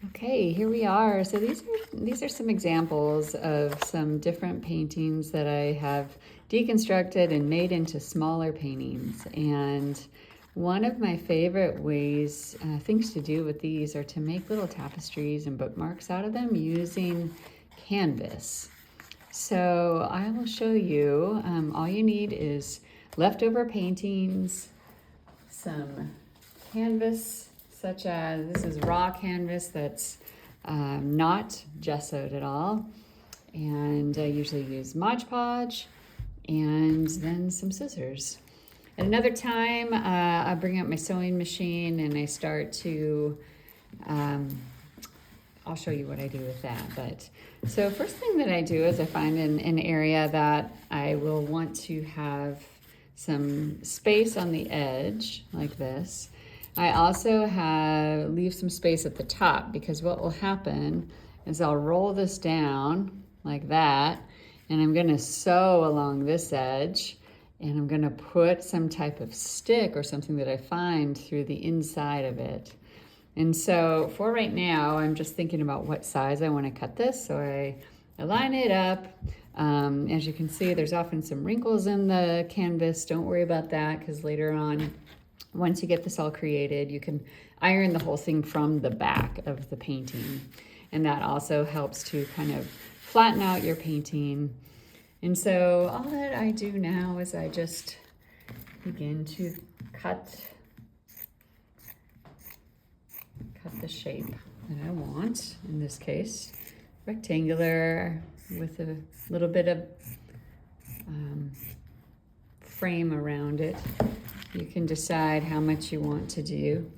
Okay, here we are. So these are some examples of some different paintings that I have deconstructed and made into smaller paintings. And one of my favorite ways, things to do with these are to make little tapestries and bookmarks out of them using canvas. So I will show you, all you need is leftover paintings, some canvas, such as this is raw canvas that's not gessoed at all. And I usually use Mod Podge and then some scissors. At another time, I bring out my sewing machine and I start to, I'll show you what I do with that. But so first thing that I do is I find an area that I will want to have some space on the edge like this. I also leave some space at the top, because what will happen is I'll roll this down like that, and I'm gonna sew along this edge, and I'm gonna put some type of stick or something that I find through the inside of it. And so for right now, I'm just thinking about what size I wanna cut this, so I line it up. As you can see, there's often some wrinkles in the canvas. Don't worry about that, because later on, once you get this all created, you can iron the whole thing from the back of the painting. And that also helps to kind of flatten out your painting. And so all that I do now is I just begin to cut the shape that I want. In this case, rectangular with a little bit of frame around it. You can decide how much you want to do.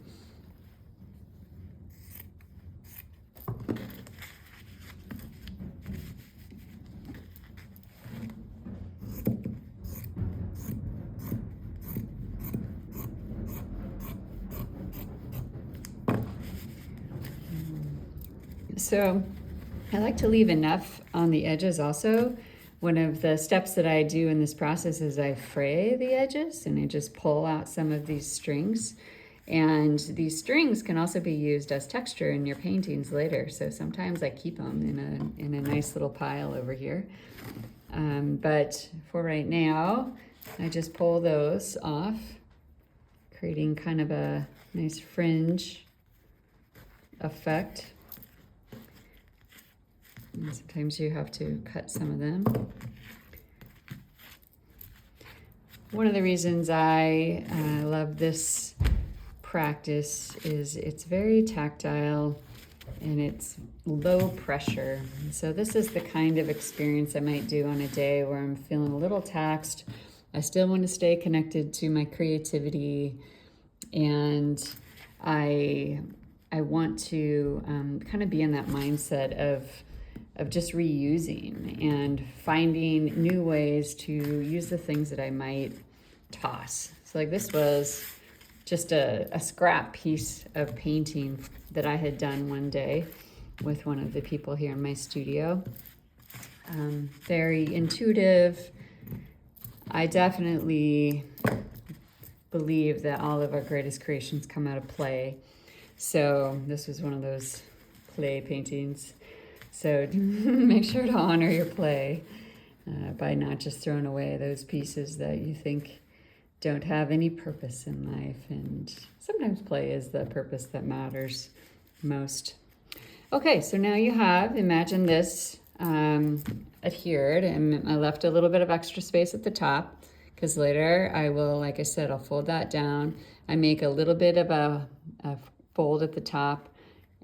So I like to leave enough on the edges also. One of the steps that I do in this process is I fray the edges, and I just pull out some of these strings. And these strings can also be used as texture in your paintings later. So sometimes I keep them in a nice little pile over here. But for right now, I just pull those off, creating kind of a nice fringe effect. And sometimes you have to cut some of them. One of the reasons I love this practice is it's very tactile and it's low pressure. And so this is the kind of experience I might do on a day where I'm feeling a little taxed. I still want to stay connected to my creativity, and I want to kind of be in that mindset of just reusing and finding new ways to use the things that I might toss. So like this was just a scrap piece of painting that I had done one day with one of the people here in my studio. Very intuitive. I definitely believe that all of our greatest creations come out of play. So this was one of those play paintings. So make sure to honor your play by not just throwing away those pieces that you think don't have any purpose in life. And sometimes play is the purpose that matters most. Okay, so now you have, imagine this adhered, and I left a little bit of extra space at the top, because later I will, like I said, I'll fold that down. I make a little bit of a fold at the top,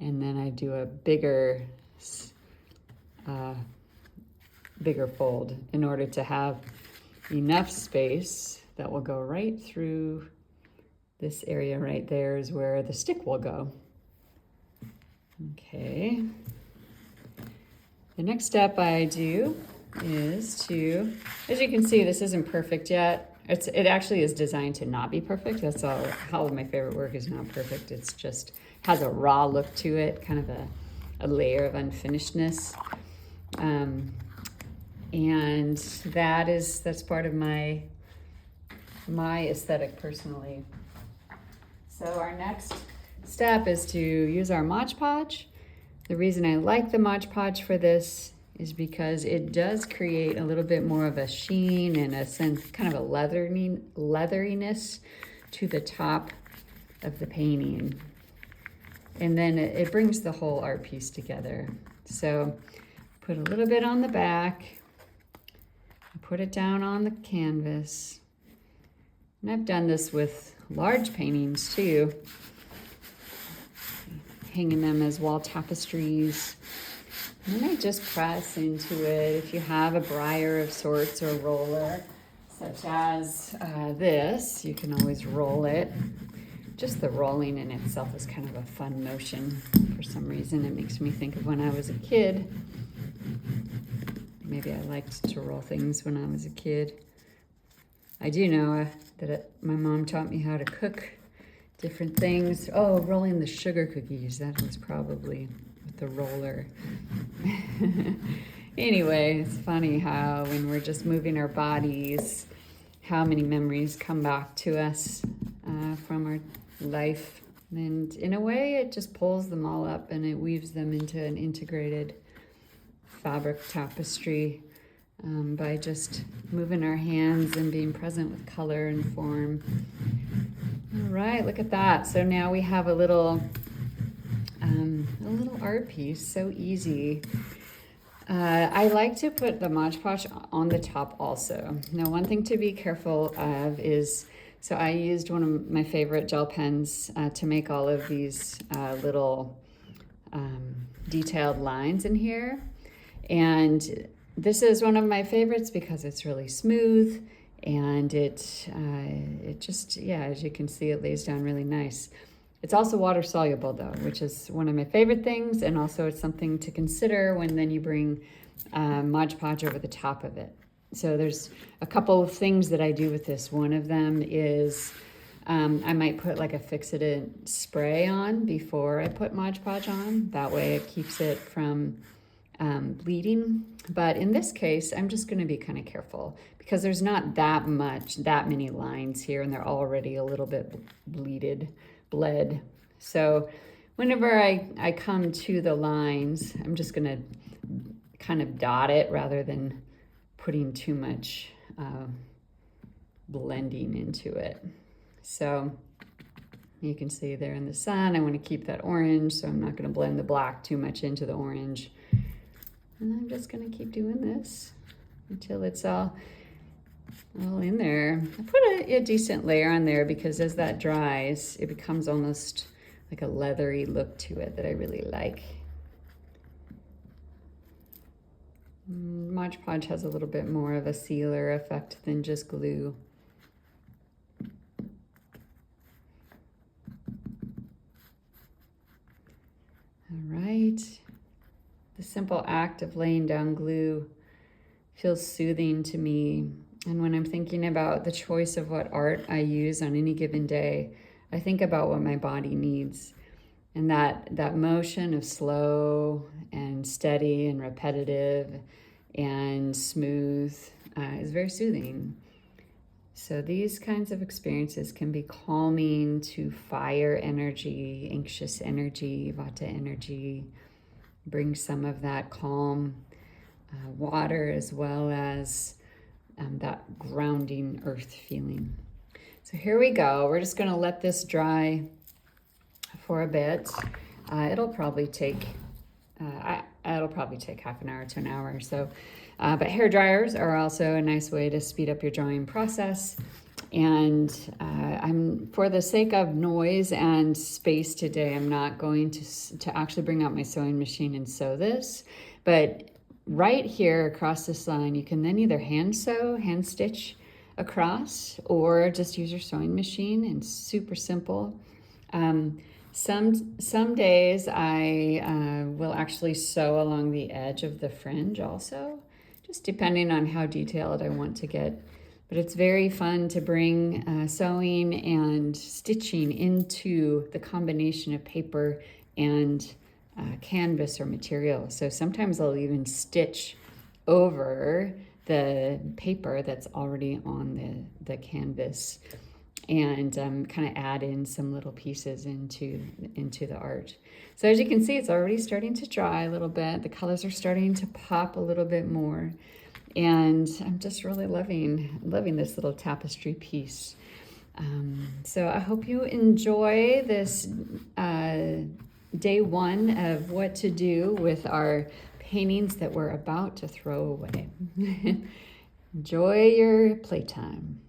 and then I do a bigger fold in order to have enough space that will go right through this area right there is where the stick will go. Okay. The next step I do is to, as you can see, this isn't perfect yet. It actually is designed to not be perfect. That's all of my favorite work is not perfect. It's just has a raw look to it, kind of a layer of unfinishedness. And that's part of my aesthetic personally. So our next step is to use our Mod Podge The reason I like the Mod Podge for this is because it does create a little bit more of a sheen and a sense, kind of a leatheriness to the top of the painting. And then it brings the whole art piece together. So put a little bit on the back, put it down on the canvas. And I've done this with large paintings too, hanging them as wall tapestries. And then I just press into it. If you have a briar of sorts or a roller, such as this, you can always roll it. Just the rolling in itself is kind of a fun motion. For some reason, it makes me think of when I was a kid. Maybe I liked to roll things when I was a kid. I do know that my mom taught me how to cook different things. Oh, rolling the sugar cookies. That was probably with the roller. Anyway, it's funny how when we're just moving our bodies, how many memories come back to us from our life. And in a way, it just pulls them all up and it weaves them into an integrated fabric tapestry by just moving our hands and being present with color and form. All right, look at that. So now we have a little art piece, so easy. I like to put the Mod Podge on the top also. Now, one thing to be careful of is, so I used one of my favorite gel pens to make all of these little detailed lines in here. And this is one of my favorites because it's really smooth and it just, yeah, as you can see, it lays down really nice. It's also water soluble though, which is one of my favorite things. And also it's something to consider when then you bring Mod Podge over the top of it. So there's a couple of things that I do with this. One of them is I might put like a fixative spray on before I put Mod Podge on. That way it keeps it from bleeding. But in this case, I'm just going to be kind of careful because there's not that many lines here and they're already a little bit bled. So whenever I come to the lines, I'm just going to kind of dot it rather than putting too much blending into it. So you can see there in the sun, I want to keep that orange, so I'm not going to blend the black too much into the orange. And I'm just going to keep doing this until it's all in there. I put a decent layer on there because as that dries, it becomes almost like a leathery look to it that I really like. Mod Podge has a little bit more of a sealer effect than just glue. All right. The simple act of laying down glue feels soothing to me. And when I'm thinking about the choice of what art I use on any given day, I think about what my body needs. And that motion of slow and steady and repetitive and smooth is very soothing. So these kinds of experiences can be calming to fire energy, anxious energy, vata energy. Bring some of that calm water as well as that grounding earth feeling. So here we go. We're just going to let this dry for a bit. It'll probably take half an hour to an hour or so. But hair dryers are also a nice way to speed up your drying process. And I'm, for the sake of noise and space today, I'm not going to actually bring out my sewing machine and sew this. But right here across this line, you can then either hand stitch across, or just use your sewing machine, and super simple. Some days I will actually sew along the edge of the fringe also, just depending on how detailed I want to get. But it's very fun to bring sewing and stitching into the combination of paper and canvas or material. So sometimes I'll even stitch over the paper that's already on the canvas. and kind of add in some little pieces into the art. So as you can see, it's already starting to dry a little bit. The colors are starting to pop a little bit more, and I'm just really loving this little tapestry piece. So I hope you enjoy this day one of what to do with our paintings that we're about to throw away. Enjoy your playtime.